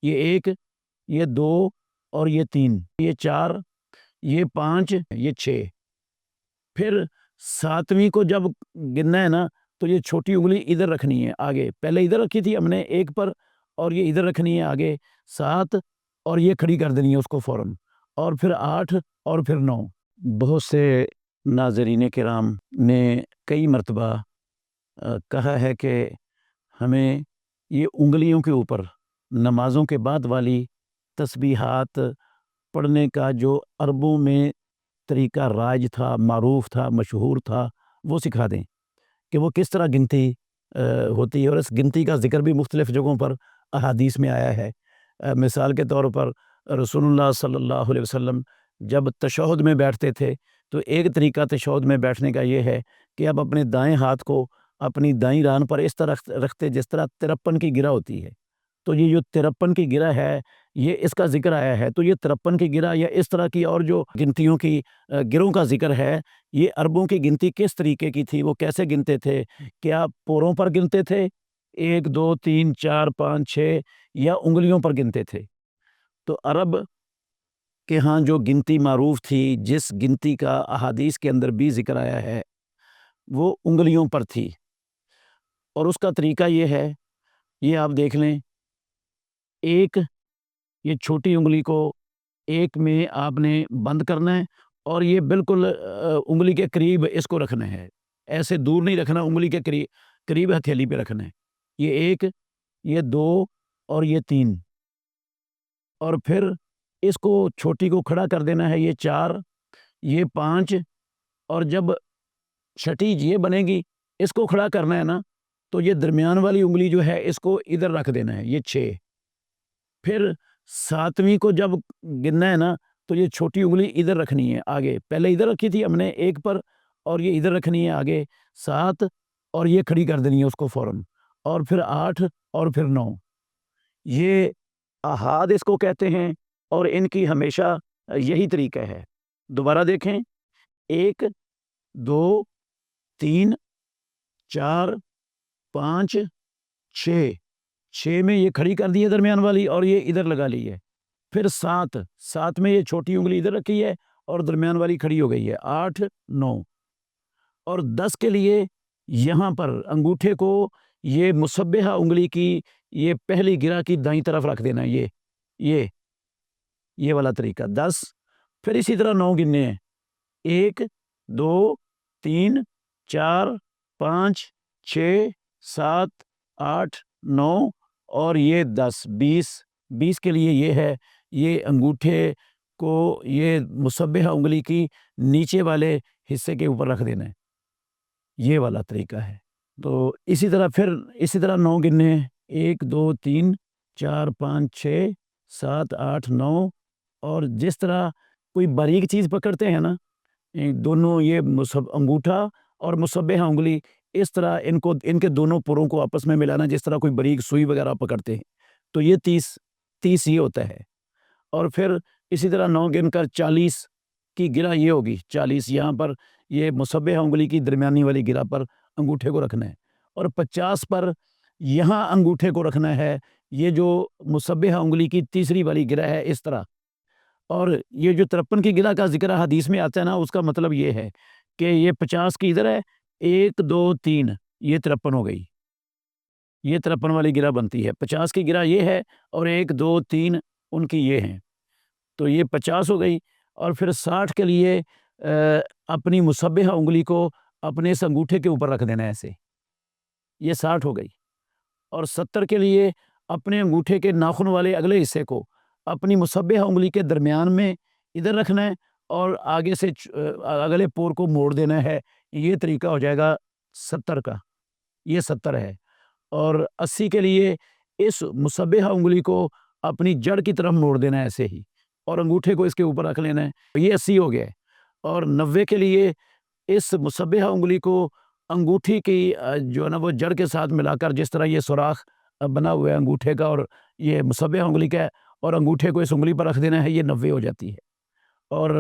یہ 1، یہ 2 اور یہ 3، یہ 4، یہ 5، یہ 6۔ پھر 7ویں کو جب گننا ہے نا تو یہ چھوٹی انگلی ادھر رکھنی ہے آگے، پہلے ادھر رکھی تھی ہم نے 1 پر، اور یہ ادھر رکھنی ہے آگے 7، اور یہ کھڑی کر دینی ہے اس کو فوراً، اور پھر 8 اور پھر 9۔ بہت سے ناظرین کرام نے کئی مرتبہ کہا ہے کہ ہمیں یہ انگلیوں کے اوپر نمازوں کے بعد والی تسبیحات پڑھنے کا جو عربوں میں طریقہ رائج تھا، معروف تھا، مشہور تھا، وہ سکھا دیں کہ وہ کس طرح گنتی ہوتی ہے، اور اس گنتی کا ذکر بھی مختلف جگہوں پر احادیث میں آیا ہے۔ مثال کے طور پر رسول اللہ صلی اللہ علیہ وسلم جب تشہد میں بیٹھتے تھے تو ایک طریقہ تشہد میں بیٹھنے کا یہ ہے کہ اب اپنے دائیں ہاتھ کو اپنی دائیں ران پر اس طرح رکھتے جس طرح 53 کی گرہ ہوتی ہے۔ تو یہ جو 53 کی گرہ ہے یہ اس کا ذکر آیا ہے، تو یہ 53 کی گرہ یا اس طرح کی اور جو گنتیوں کی گروں کا ذکر ہے، یہ عربوں کی گنتی کس طریقے کی تھی، وہ کیسے گنتے تھے؟ کیا پوروں پر گنتے تھے 1 2 3 4 5 6، یا انگلیوں پر گنتے تھے؟ تو عرب کے ہاں جو گنتی معروف تھی، جس گنتی کا احادیث کے اندر بھی ذکر آیا ہے، وہ انگلیوں پر تھی، اور اس کا طریقہ یہ ہے، یہ آپ دیکھ لیں، ایک یہ چھوٹی انگلی کو 1 میں آپ نے بند کرنا ہے، اور یہ بالکل انگلی کے قریب اس کو رکھنا ہے، ایسے دور نہیں رکھنا، انگلی کے قریب ہتھیلی پہ رکھنا ہے۔ یہ 1، یہ 2 اور یہ 3، اور پھر اس کو چھوٹی کو کھڑا کر دینا ہے، یہ 4، یہ 5، اور جب چھٹی یہ بنے گی اس کو کھڑا کرنا ہے نا، تو یہ درمیان والی انگلی جو ہے اس کو ادھر رکھ دینا ہے، یہ 6۔ پھر 7ویں کو جب گننا ہے نا تو یہ چھوٹی انگلی ادھر رکھنی ہے آگے، پہلے ادھر رکھی تھی ہم نے 1 پر، اور یہ ادھر رکھنی ہے آگے 7، اور یہ کھڑی کر دینی ہے اس کو فوراً، اور پھر 8 اور پھر 9۔ یہ احاد اس کو کہتے ہیں، اور ان کی ہمیشہ یہی طریقہ ہے۔ دوبارہ دیکھیں، 1 2 3 4 5 6 میں یہ کھڑی کر دی ہے درمیان والی، اور یہ ادھر لگا لی ہے۔ پھر 7 میں یہ چھوٹی انگلی ادھر رکھی ہے اور درمیان والی کھڑی ہو گئی ہے، 8 9۔ اور 10 کے لیے یہاں پر انگوٹھے کو یہ مسبحہ انگلی کی یہ پہلی گرہ کی دائیں طرف رکھ دینا ہے، یہ والا طریقہ 10۔ پھر اسی طرح 9 گننے ہیں، 1 2 3 4 5 6 7 8 9، اور یہ 10 20 کے لیے یہ ہے، یہ انگوٹھے کو یہ مسبحہ انگلی کی نیچے والے حصے کے اوپر رکھ دینا ہے، یہ والا طریقہ ہے۔ تو اسی طرح 9 گننے ہیں، 1 2 3 4 5 6 7 8 9، اور جس طرح کوئی باریک چیز پکڑتے ہیں نا، دونوں یہ انگوٹھا اور مسبحہ انگلی، اس طرح ان کے دونوں پروں کو آپس میں ملانا، جس طرح کوئی باریک سوئی وغیرہ پکڑتے ہیں، تو یہ 30 یہ ہوتا ہے۔ اور پھر اسی طرح 9 گن کر 40 کی گرہ یہ ہوگی، 40 یہاں پر یہ مسبحہ انگلی کی درمیانی والی گرہ پر انگوٹھے کو رکھنا ہے، اور 50 پر یہاں انگوٹھے کو رکھنا ہے، یہ جو مسبحہ انگلی کی تیسری والی گرہ ہے اس طرح۔ اور یہ جو 53 کی گرہ کا ذکر حدیث میں آتا ہے نا، اس کا مطلب یہ ہے کہ یہ 50 کی ادھر ہے، 1 2 3 یہ 53 ہو گئی، یہ 53 والی گرہ بنتی ہے۔ 50 کی گرہ یہ ہے، اور 1 2 3 ان کی یہ ہیں، تو یہ 50 ہو گئی۔ اور پھر 60 کے لیے اپنی مسبحہ انگلی کو اپنے اس انگوٹھے کے اوپر رکھ دینا ہے ایسے، یہ 60 ہو گئی۔ اور 70 کے لیے اپنے انگوٹھے کے ناخن والے اگلے حصے کو اپنی مسبحہ انگلی کے درمیان میں ادھر رکھنا ہے، اور آگے سے اگلے پور کو موڑ دینا ہے، یہ طریقہ ہو جائے گا 70 کا، یہ 70 ہے۔ اور 80 کے لیے اس مسبحہ انگلی کو اپنی جڑ کی طرف موڑ دینا ہے ایسے ہی، اور انگوٹھے کو اس کے اوپر رکھ لینا ہے، یہ 80 ہو گیا ہے۔ اور 90 کے لیے اس مسبحہ انگلی کو انگوٹھی کی جو ہے نا وہ جڑ کے ساتھ ملا کر، جس طرح یہ سوراخ بنا ہوا ہے انگوٹھے کا اور یہ مسبحہ انگلی کا ہے، اور انگوٹھے کو اس انگلی پر رکھ دینا ہے، یہ 90 ہو جاتی ہے۔ اور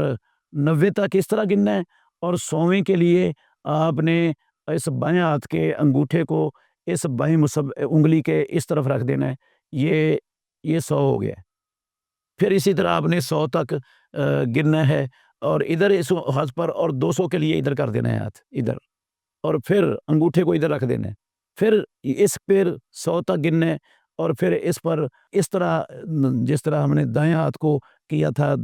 90 تک اس طرح گننا ہے۔ اور 100ویں کے لیے آپ نے اس بائیں ہاتھ کے انگوٹھے کو اس بائیں انگلی کے اس طرف رکھ دینا ہے، یہ یہ 100 ہو گیا۔ پھر اسی طرح آپ نے 100 تک گننا ہے اور ادھر اس ہاتھ پر اور 200 کے لیے ادھر کر دینا ہے ہاتھ ادھر، اور پھر انگوٹھے کو ادھر رکھ دینا ہے، پھر اس پھر 100 تک گننا ہے اور پھر اس پر اس طرح جس طرح ہم نے دائیں ہاتھ کو کیا تھا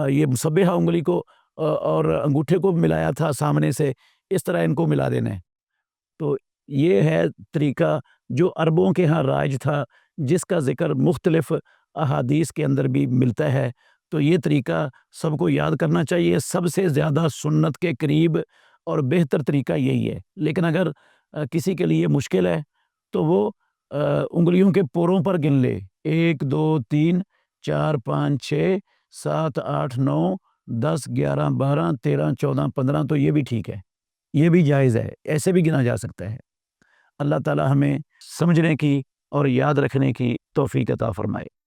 یہ مسبحہ انگلی کو اور انگوٹھے کو ملایا تھا سامنے سے، اس طرح ان کو ملا دینا ہے۔ تو یہ ہے طریقہ جو عربوں کے ہاں رائج تھا، جس کا ذکر مختلف احادیث کے اندر بھی ملتا ہے۔ تو یہ طریقہ سب کو یاد کرنا چاہیے، سب سے زیادہ سنت کے قریب اور بہتر طریقہ یہی ہے۔ لیکن اگر کسی کے لیے مشکل ہے تو وہ انگلیوں کے پوروں پر گن لے، 1 2 3 4 5 6 7 8 9 10 11 12 13 14 15 تو یہ بھی ٹھیک ہے، یہ بھی جائز ہے، ایسے بھی گنا جا سکتا ہے۔ اللہ تعالی ہمیں سمجھنے کی اور یاد رکھنے کی توفیق عطا فرمائے۔